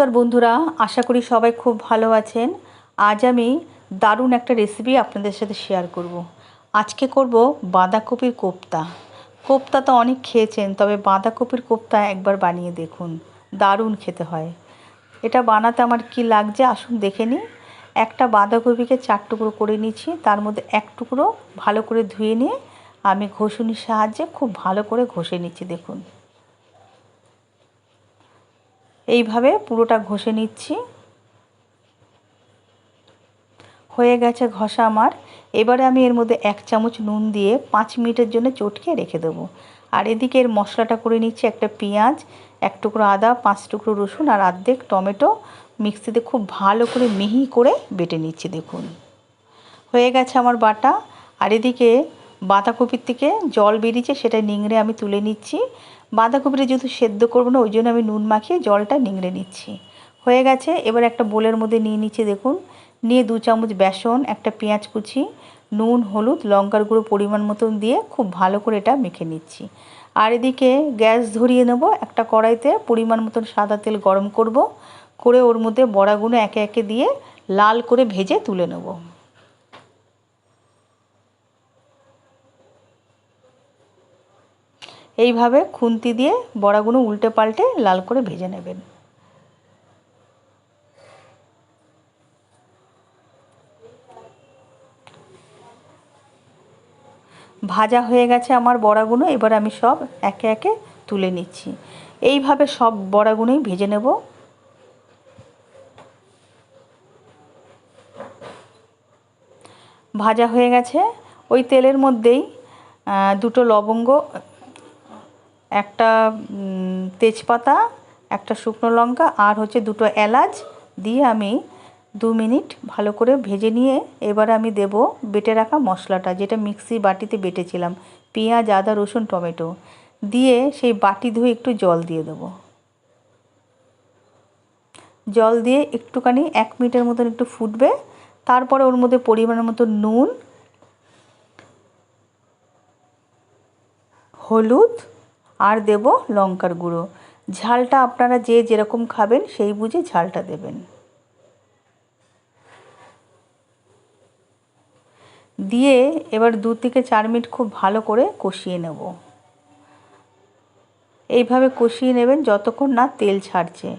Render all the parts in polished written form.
নমস্কার বন্ধুরা, আশা করি সবাই খুব ভালো আছেন। আজ আমি দারুণ একটা রেসিপি আপনাদের সাথে শেয়ার করব। আজকে করব বাঁধাকপির কোপ্তা। কোপ্তা তো অনেক খেয়েছেন, তবে বাঁধাকপির কোপ্তা একবার বানিয়ে দেখুন, দারুণ খেতে হয়। এটা বানাতে আমার কি লাগছে আসুন দেখে নিই। একটা বাঁধাকপিকে 4 টুকরো করে নিচ্ছি, তার মধ্যে 1 টুকরো ভালো করে ধুয়ে নিয়ে আমি ঘষুনির সাহায্যে খুব ভালো করে ঘষে নিচ্ছি। দেখুন, এইভাবে পুরোটা ঘষে নিচ্ছি। হয়ে গেছে ঘষা আমার। এবারে আমি এর মধ্যে 1 চামচ নুন দিয়ে 5 মিনিটের জন্য চটকে রেখে দেবো। আর এদিকে এর মশলাটা করে নিচ্ছি। একটা পেঁয়াজ, 1 টুকরো আদা, 5 টুকরো রসুন আর অর্ধেক টমেটো মিক্সিতে খুব ভালো করে মিহি করে বেটে নিচ্ছি। দেখুন, হয়ে গেছে আমার বাটা। আর এদিকে বাঁধাকপির থেকে জল বেরিয়েছে, সেটা নিংড়ে আমি তুলে নিচ্ছি। বাঁধাকপিটা যেহেতু সেদ্ধ করবো না, ওই জন্য আমি নুন মাখিয়ে জলটা নিংড়ে নিচ্ছি। হয়ে গেছে। এবার একটা বোলের মধ্যে নিয়ে নিচ্ছি। দেখুন, নিয়ে 2 চামচ বেসন, একটা পেঁয়াজ কুচি, নুন, হলুদ, লঙ্কার গুঁড়ো পরিমাণ মতন দিয়ে খুব ভালো করে এটা মেখে নিচ্ছি। আর এদিকে গ্যাস ধরিয়ে নেব। একটা কড়াইতে পরিমাণ মতন সাদা তেল গরম করব, করে ওর মধ্যে বড়াগুলো একে একে দিয়ে লাল করে ভেজে তুলে নেব। এইভাবে খুন্তি দিয়ে বড়াগুলো উল্টে পাল্টে লাল করে ভেজে নেবেন। ভাজা হয়ে গেছে আমার বড়াগুলো। এবার আমি সব একে একে তুলে নিচ্ছি। এইভাবে সব বড়াগুলোই ভেজে নেব। ভাজা হয়ে গেছে। ওই তেলের মধ্যেই 2টো লবঙ্গ, একটা তেজপাতা, একটা শুকনো লঙ্কা আর হচ্ছে 2টো এলাচ দিয়ে আমি 2 মিনিট ভালো করে ভেজে নিয়ে এবার আমি দেব বেটে রাখা মশলাটা, যেটা মিক্সি বাটিতে বেটেছিলাম। পেঁয়াজ, আদা, রসুন, টমেটো দিয়ে সেই বাটি ধুয়ে একটু জল দিয়ে দেবো। জল দিয়ে একটুখানি 1 মিনিটের মতন একটু ফুটবে। তারপরে ওর মধ্যে পরিমাণ মতো নুন, হলুদ আর দেব লঙ্কার গুঁড়ো। ঝালটা আপনারা যে যেরকম খাবেন সেই বুঝে ঝালটা দেবেন। দিয়ে এবার 2 থেকে 4 মিনিট খুব ভালো করে কষিয়ে নেব। এইভাবে কষিয়ে নেবেন যতক্ষণ না তেল ছাড়ছে।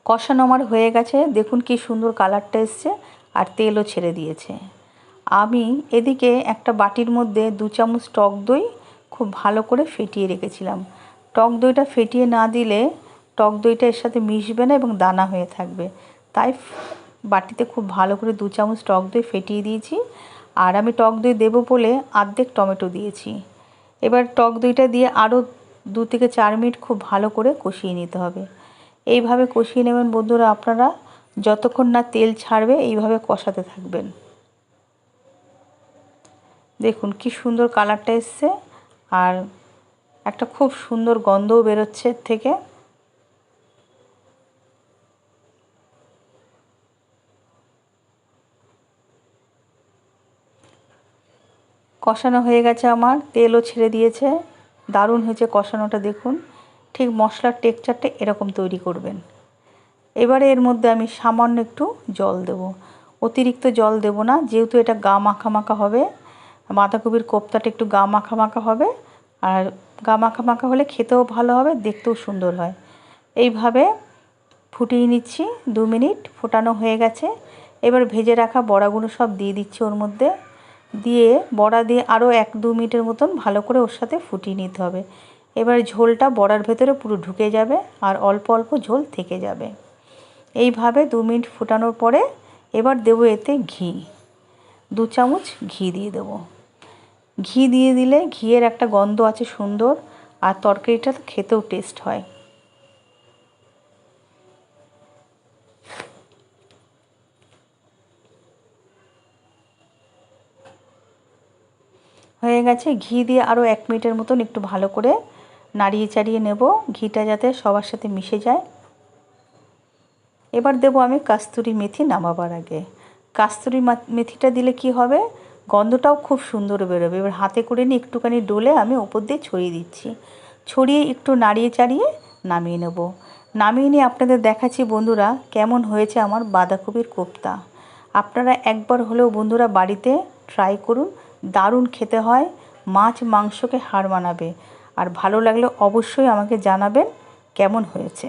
কষানো আমার হয়ে গেছে। দেখুন কি সুন্দর কালারটা এসছে আর তেলও ছেড়ে দিয়েছে। আমি এদিকে একটা বাটির মধ্যে 2 চামচ টক দই খুব ভালো করে ফেটিয়ে রেখেছিলাম। টক দইটা ফেটিয়ে না দিলে টক দইটা এর সাথে মিশবে না এবং দানা হয়ে থাকবে। তাই বাটিতে খুব ভালো করে 2 চামচ টক দই ফেটিয়ে দিয়েছি। আর আমি টক দই দেবো বলে অর্ধেক টমেটো দিয়েছি। এবার টক দইটা দিয়ে আরও 2 থেকে 4 মিনিট খুব ভালো করে কষিয়ে নিতে হবে। এইভাবে কষিয়ে নেবেন বন্ধুরা আপনারা, যতক্ষণ না তেল ছাড়বে এইভাবে কষাতে থাকবেন। দেখুন কি সুন্দর কালারটা এসছে আর একটা খুব সুন্দর গন্ধও বেরোচ্ছে এর থেকে। কষানো হয়ে গেছে আমার, তেলও ছেড়ে দিয়েছে। দারুণ হয়েছে কষানোটা। দেখুন, ঠিক মশলার টেক্সচারটা এরকম তৈরি করবেন। এবারে এর মধ্যে আমি সামান্য একটু জল দেব। অতিরিক্ত জল দেব না, যেহেতু এটা গা মাখা মাখা হবে। বাঁধাকপির কোপ্তাটা একটু গা মাখা মাখা হবে। আর গা মাখা মাখা হলে খেতেও ভালো হবে, দেখতেও সুন্দর হয়। এইভাবে ফুটিয়ে নিচ্ছি। 2 মিনিট ফোটানো হয়ে গেছে। এবার ভেজে রাখা বড়াগুলো সব দিয়ে দিচ্ছি ওর মধ্যে। দিয়ে বড়া দিয়ে আরও 1-2 মিনিটের মতন ভালো করে ওর সাথে ফুটিয়ে নিতে হবে। এবার ঝোলটা বড়ার ভেতরে পুরো ঢুকে যাবে আর অল্প অল্প ঝোল থেকে যাবে। এইভাবে 2 মিনিট ফোটানোর পরে এবার দেবো এতে ঘি। 2 চামচ ঘি দিয়ে দেবো। ঘি দিয়ে দিলে ঘিয়ের একটা গন্ধ আছে সুন্দর, আর তরকারিটা খেতেও টেস্ট হয়। হয়ে গেছে। ঘি দিয়ে আরও 1 মিনিটের মতন একটু ভালো করে নাড়িয়ে চাড়িয়ে নেব, ঘিটা যাতে সবার সাথে মিশে যায়। এবার দেবো আমি কাস্তুরি মেথি নামাবার আগে। কাস্তুরি মেথিটা দিলে কি হবে, গন্ধটাও খুব সুন্দর বেরোবে। এবার হাতে করে নিয়ে একটুখানি ডলে আমি ওপর দিয়ে ছড়িয়ে দিচ্ছি, ছড়িয়ে একটু নাড়িয়ে চাড়িয়ে নামিয়ে নেব। নামিয়ে নিয়ে আপনাদের দেখাচ্ছি বন্ধুরা কেমন হয়েছে আমার বাঁধাকপির কোপ্তা। আপনারা একবার হলেও বন্ধুরা বাড়িতে ট্রাই করুন, দারুণ খেতে হয়, মাছ মাংসকে হার মানাবে। আর ভালো লাগলে অবশ্যই আমাকে জানাবেন কেমন হয়েছে।